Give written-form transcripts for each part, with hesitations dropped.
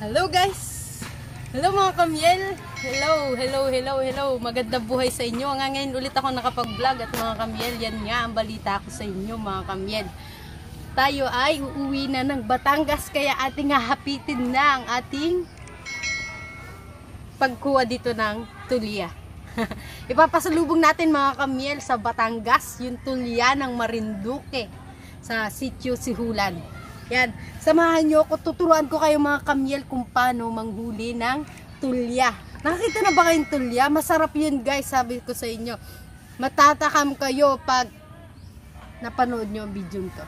Hello guys! Hello mga kamyel! Hello! Magandang buhay sa inyo. Ngayon ulit ako nakapag-vlog at mga kamyel, yan nga ang balita ko sa inyo mga kamyel. Tayo ay uuwi na ng Batangas kaya ating hahapitin na ang ating pagkuha dito ng tulya. Ipapasalubong natin mga kamyel sa Batangas yung tulya ng Marinduque sa Sitio Sihulan. Yan, samahan nyo ako, tuturuan ko kayo mga kamyel kung paano manghuli ng tulya. Nakakita na ba kayong tulya? Masarap yun guys, sabi ko sa inyo. Matatakam kayo pag napanood nyo ang video to.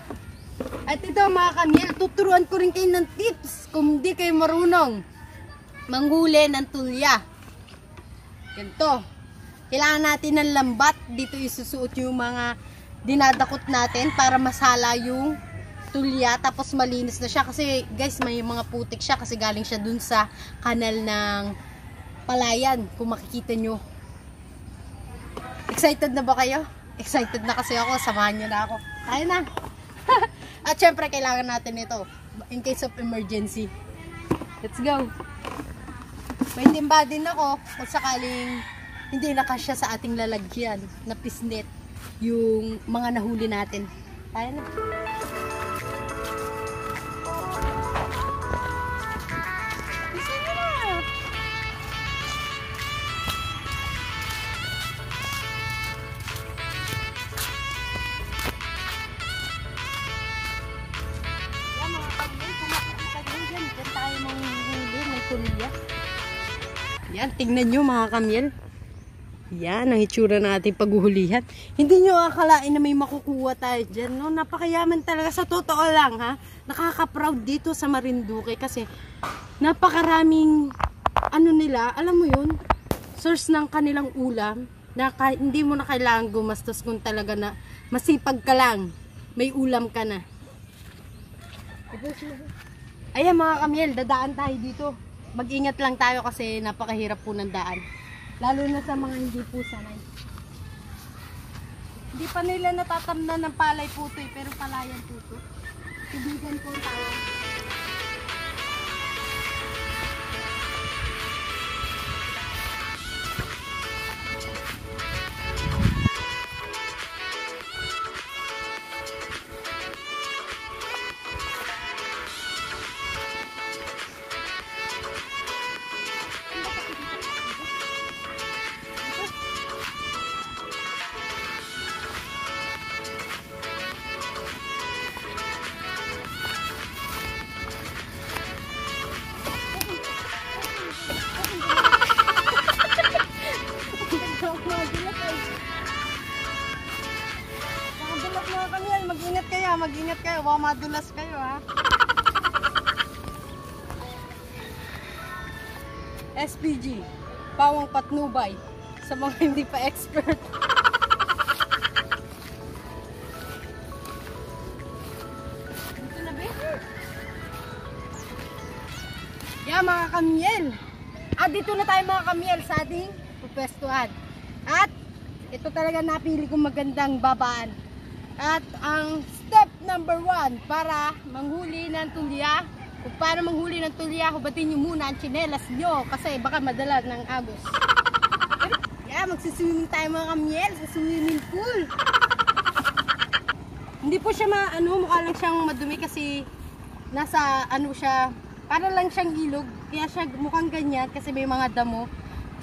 At ito mga kamyel, tuturuan ko rin kayo ng tips kung hindi kayo marunong manghuli ng tulya. Ganito, kailangan natin ng lambat. Dito isusuot yung mga dinadakot natin para masala yung tulya, tapos malinis na siya kasi guys may mga putik siya kasi galing siya dun sa kanal ng Palayan, kung makikita nyo. Excited na ba kayo? Excited na kasi ako, samahan nyo na ako. Tayo na. At syempre kailangan natin ito in case of emergency. Let's go. May timba din ako kung sakaling hindi nakasya sa ating lalagyan na pisnet yung mga nahuli natin. Tayo na. Yan, tingnan nyo mga kamyel. Yan, ang itsura ng ating paghuhulihan. Hindi nyo akalain na may makukuha tayo dyan, no? Napakayaman talaga. Sa totoo lang, ha? Nakaka-proud dito sa Marinduque kasi napakaraming, ano nila, alam mo yun, source ng kanilang ulam na hindi mo na kailangan gumastos kung talaga na masipag ka lang. May ulam ka na. Ayan mga kamyel, dadaan tayo dito. Mag-ingat lang tayo kasi napakahirap po ng daan. Lalo na sa mga hindi po sanay. Hindi pa nila natatamnan ng palay puto pero palayan puto. Tubigan po tayo. Mag-ingat kayo, baka madulas kayo ha. SPG, Pawang Patnubay, sa mga hindi pa expert. Dito na ba? Yan mga kamyel. Dito na tayo mga kamyel sa ating pupwestuhan. At ito talaga napili kong magandang babaan. At ang step number 1 para manghuli ng tulya, kung paano manghuli ng tulya, hubatin nyo muna ang tsinelas nyo kasi baka madala ng agos. Yeah, magsiswimming tayo mga kamyel sa swimming pool. Hindi po siya mukha lang siyang madumi kasi nasa siya, para lang siyang ilog, kaya siya mukhang ganyan kasi may mga damo.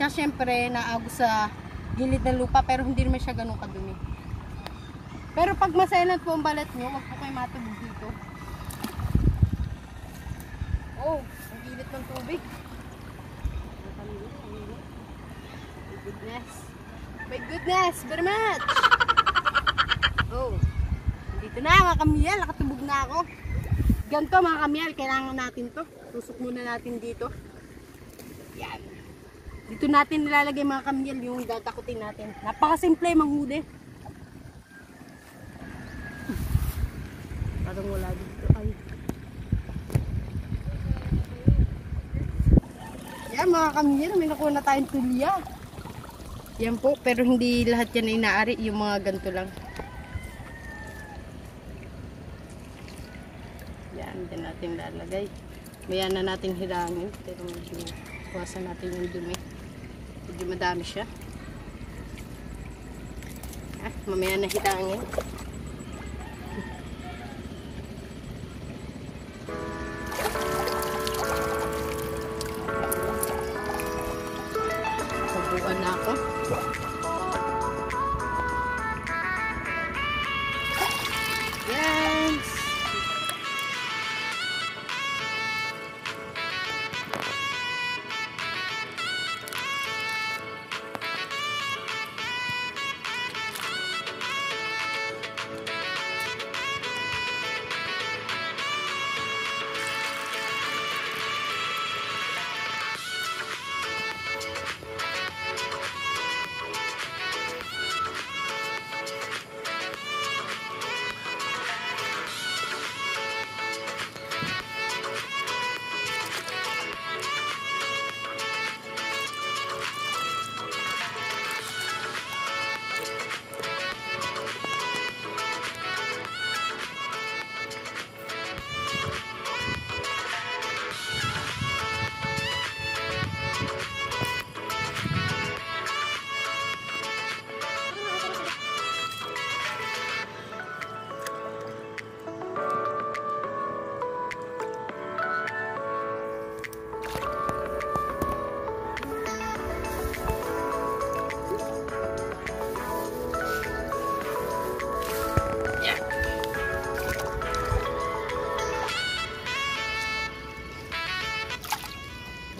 Kaya syempre naagos sa gilid ng lupa pero hindi naman siya ganun kadumi. Pero pag maselan po ang balat nyo, wag po kayo matubog dito. Oh, ang init ng tubig. My goodness. My goodness, very much. Oh, dito na mga kamyel, nakatubog na ako. Ganito mga kamyel, kailangan natin to. Tusok muna natin dito. Yan. Dito natin nilalagay mga kamyel yung datakutin natin. Napakasimple manghuli. Parang wala dito. Ay. Yan mga kamyel, may nakuha na tayong tulya. Yan po, pero hindi lahat yan inaari. Yung mga ganito lang. Yan, dyan natin lalagay. Maya na nating hilangin. Pero medyo iwasan natin yung dumi. Medyo madami siya. Mamaya na hilangin. Sabuan na ako.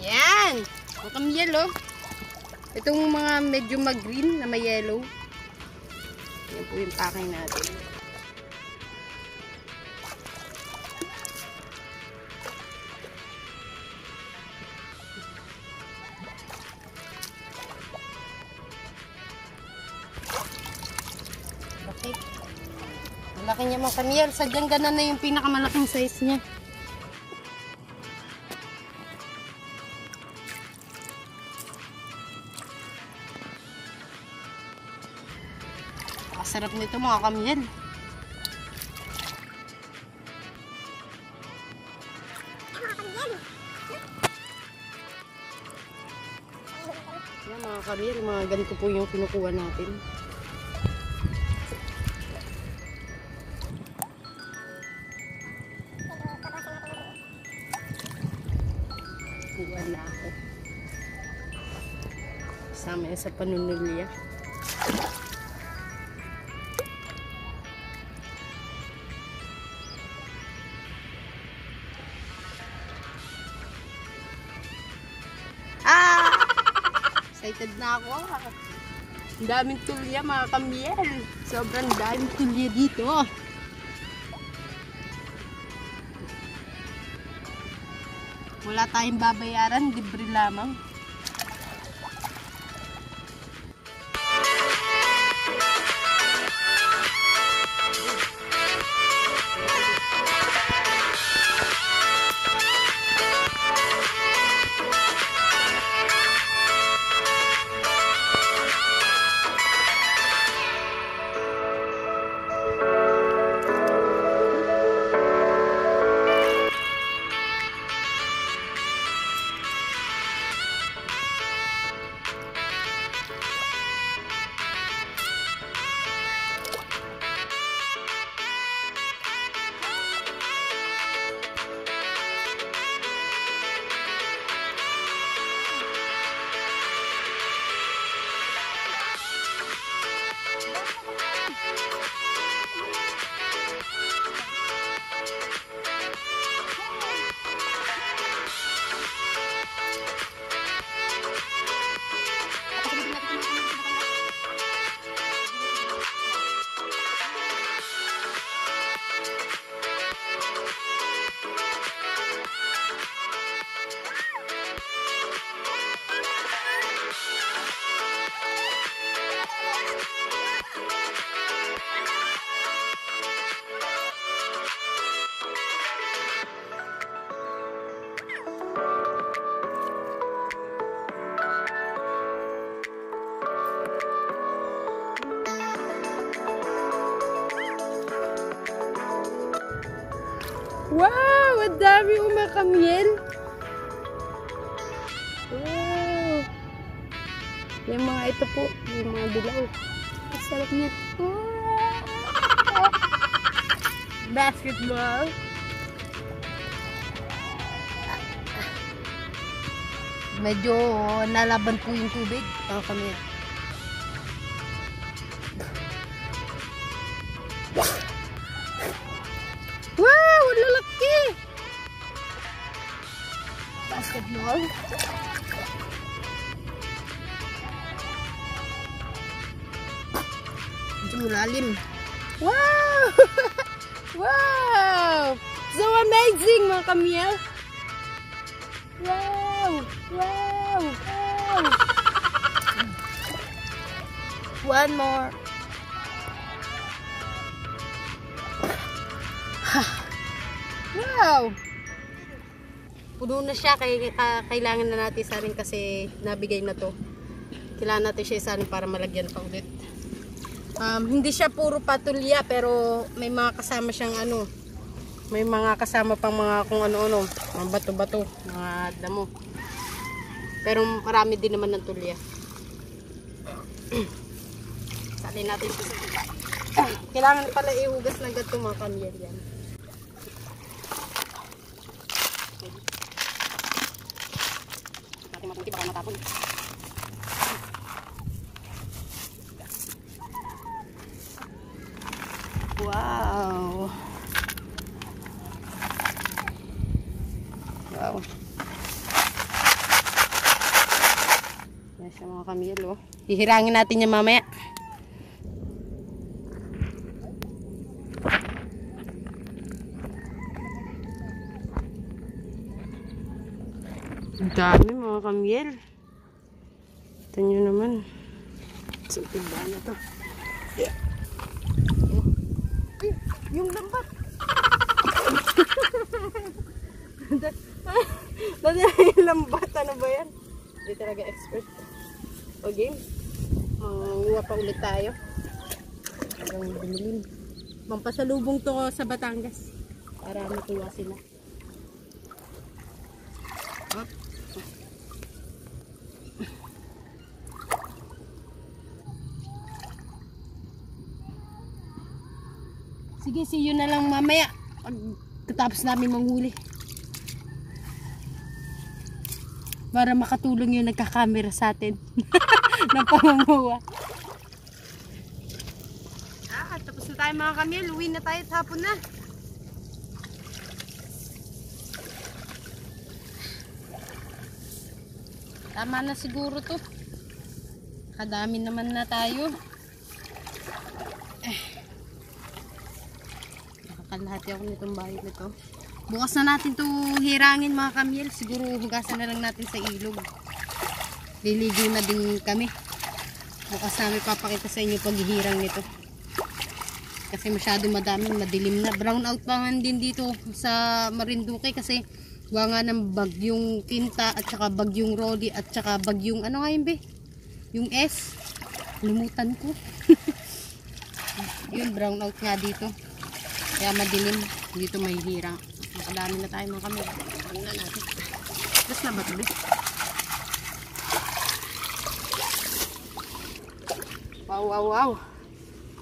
Yan. Ang yellow. Itong mga medyo mag-green na may yellow. Yan po yung packing natin. Okay. Malaki niya mga kamiyel. Sadyang ganun na yung pinakamalaking size niya. Sarap nito mga kamyel. Yan mga kamyel, mga ganito po yung kinukuha natin. Kuha na ako. Kasama yan sa panunulya. Excited na ako. Ang daming tulya mga kamyel. Sobrang daming tulya dito. Wala tayong babayaran. Libre lamang. Wow! Ang dami mga kamyel. Wow. Yung mga ito po, yung mga dilaw. Ang sarap niya. Wow. Basketball. Medyo nalaban po yung tubig. Mga kamyel. Wow! Ang lalaki! Basketball. Medyo malalim. Wow! Wow! So amazing mga kamyel! Wow! Wow! Wow! One more. Wow! Puno na siya, kailangan na natin isarin kasi nabigay na to. Kailangan natin siya isarin para malagyan pa ulit. Hindi siya puro patulya pero may mga kasama siyang ano. May mga kasama pang mga kung ano-ano, mga bato-bato, mga damo. Pero marami din naman ng tulya. Salin natin ito sa iba. Kailangan pala ihugas ng gato mga kamyel yan. Natin maputi baka matapon. Wow! Wow! Yan siya mga kamyel oh. Hihirangin natin yan mamaya. Ang dami mga kamyel. Ito nyo naman. Sa timbahan na to. Yeah. Oh. Ay, yung lambat. Dati yung lambat. Ano ba yan? Hindi talaga expert. O game. Manguha pa ulit tayo. Hanggang dumilim. Mampasalubong to sa Batangas. Para matuwa sila. Hop. Sige, see you na lang mamaya pag katapos namin manghuli. Para makatulong yung nagkakamera sa atin ng pamanguha. Tapos na tayo mga kamyel. Uwi na tayo at hapon na. Tama na siguro to. Kadami naman na tayo. Nakakalahati ako nitong bahay na to. Bukas na natin to hirangin mga kamyel. Siguro hugasan na lang natin sa ilog. Liligo na din kami. Bukas namin papakita sa inyo paghihirang nito. Kasi masyado madaming madilim na. Brown out pa man din dito sa Marinduque kasi gawa nga ng bagyong Kinta at saka bagyong Rolly at saka bagyong ano nga yun be? Yung S. Lumutan ko. Yun, brown out nga dito. Kaya madilim. Dito may hirang. Nakadami na tayo mga kamera. Ano na natin? Tapos na ba ito be? Wow, wow, wow.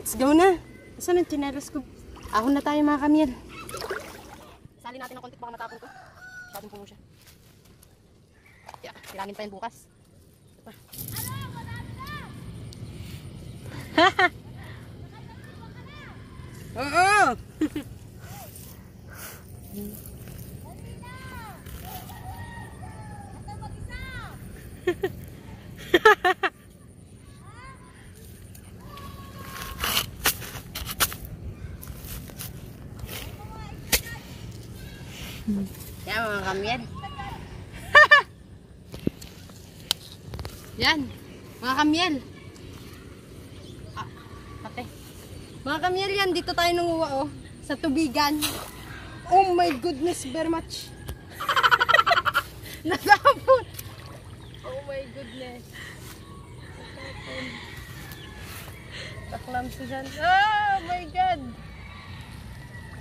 Let's go na. Saan ang chinelas ko? Ahon na tayo mga kamyel. Sali natin ng konti baka matapon ko. Masyadong puno siya. Yeah, tirangin pa yan bukas. Ito pa. Oo! Yan mga kamyel. Yan mga kamyel. Pate. Mga kamyel yan, dito tayo nanguha oh. Sa tubigan. Oh my goodness very much. Nasapon. Oh my goodness. Nasapon. Taklam siya dyan. Oh my god.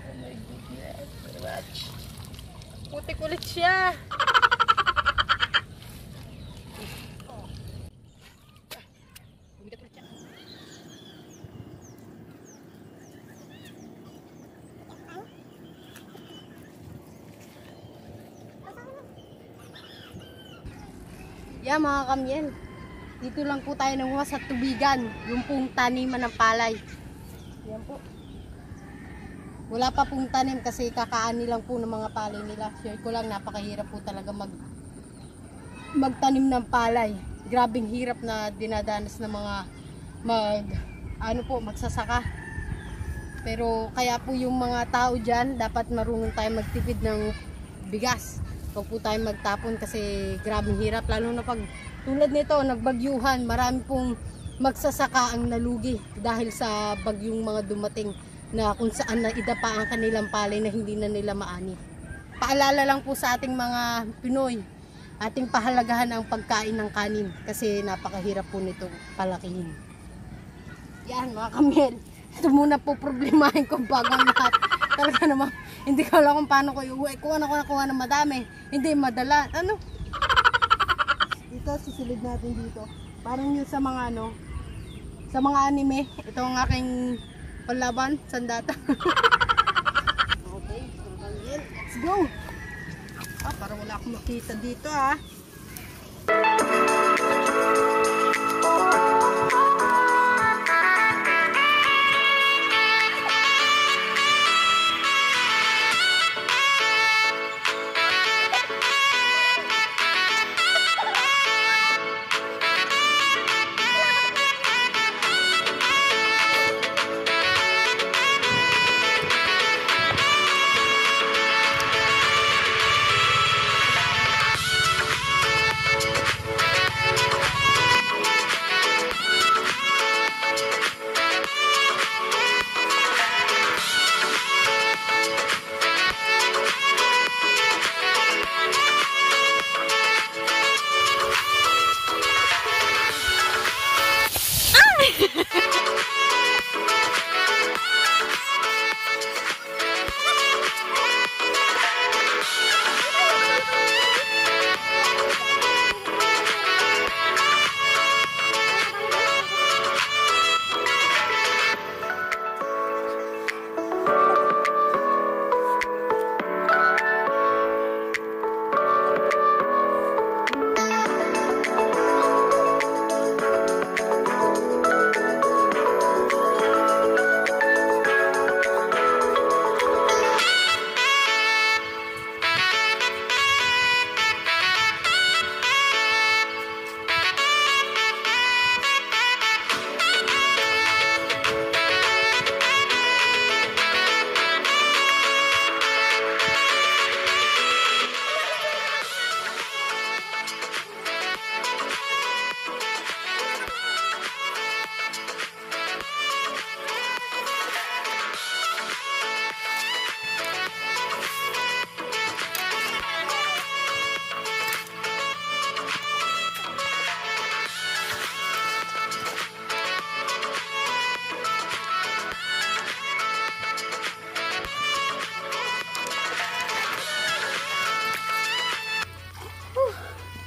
Oh my goodness very much. Putik ulit siya. Yeah, mga kamyel, dito lang po tayo nanguha sa tubigan, yung pong taniman ng palay. Yan po. Wala pa pong tanim kasi kakaani lang po ng mga palay nila. Share ko lang, napakahirap po talaga magtanim ng palay. Grabing hirap na dinadanas ng mga magsasaka. Pero kaya po yung mga tao dyan, dapat marunong tayo magtipid ng bigas. Huwag po tayo magtapon kasi grabing hirap. Lalo na pag tulad nito, nagbagyuhan, marami pong magsasaka ang nalugi dahil sa bagyong mga dumating na kung saan na idapa ang kanilang palay na hindi na nila maani. Paalala lang po sa ating mga Pinoy, ating pahalagahan ang pagkain ng kanin kasi napakahirap po nito palakihin. Yan mga kamyel, ito muna po problemahin ko bago ang lahat. Talaga naman, hindi ko alam kung paano ko iuwi. Kuha na ng madami, hindi madala. Ano? Dito, sisilid natin dito. Parang yun sa mga sa mga anime. Ito ang aking panlaban, sandata. Okay, let's go! Parang wala akong makita dito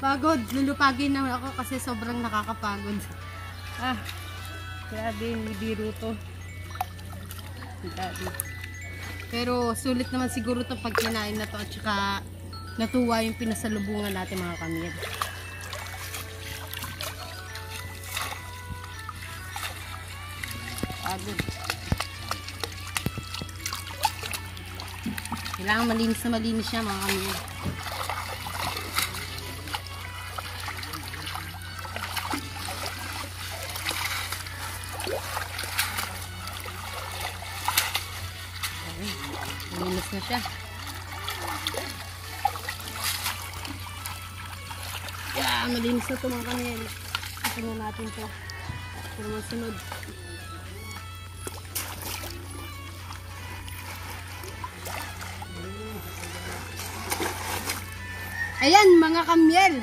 Pagod, lulupagin naman ako kasi sobrang nakakapagod. Grabe, hindi biro to. Grabe. Pero sulit naman siguro to pag kinain na to at saka natuwa yung pinasalubungan natin mga kamyel. Pagod. Kailangan malinis na malinis siya mga kamyel. Malinis na siya. Malinis na ito mga kamyel. Tingnan natin ito. Ito naman sunod. Ayan mga kamyel.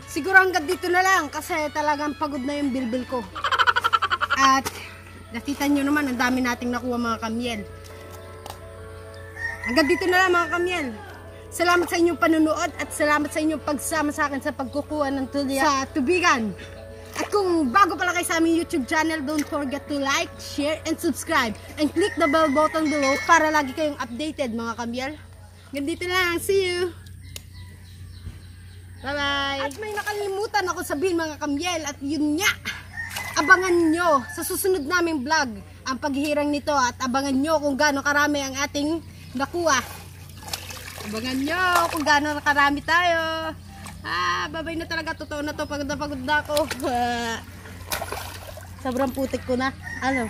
Siguro hanggang dito na lang kasi talagang pagod na yung bilbil ko. At nakita nyo naman ang dami nating nakuha mga kamyel. Hanggang dito na lang mga kamyel. Salamat sa inyong panunood at salamat sa inyong pagsama sa akin sa pagkukuha ng tulya sa tubigan. At kung bago pala kayo sa aming YouTube channel, don't forget to like, share, and subscribe. And click the bell button below para lagi kayong updated mga kamyel. Ganito lang. See you! Bye-bye! At may nakalimutan ako sabihin mga kamyel at yun nga. Abangan nyo sa susunod naming vlog ang paghihirang nito at abangan nyo kung gaano karami ang ating nakuha. Abangan nyo kung gaano karami tayo. Babay na talaga. Totoo na to. Pagod na ako. Sobrang putik ko na. Ano?